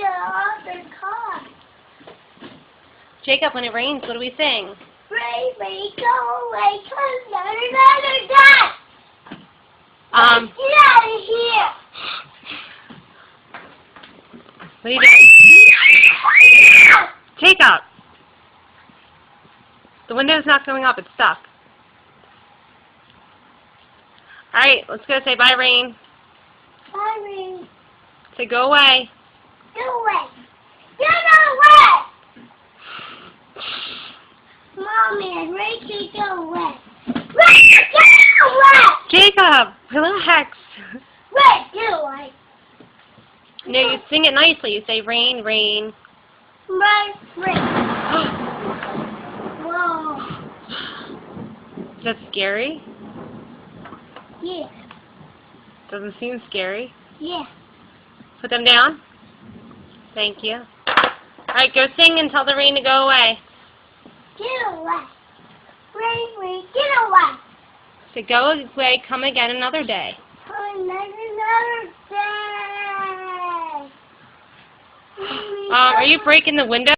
off the car. Jacob, when it rains, what do we sing? Rain, go away, cause another guy. Get out of here. What are you doing? Jacob! The window's not going up, it's stuck. Alright, let's go say bye, Rain. Bye, Rain. Say go away. Go away. Get away. Mommy and Rachel, go away. Rachel, get away. Jacob, relax. Ray, get away. No, you sing it nicely. You say rain, rain. Rain. Whoa. Is that scary? Yeah. Doesn't seem scary. Yeah. Put them down. Thank you. Alright, go sing and tell the rain to go away. Get away. Rain, get away. So go away, come again another day. Another day. Are you breaking the window?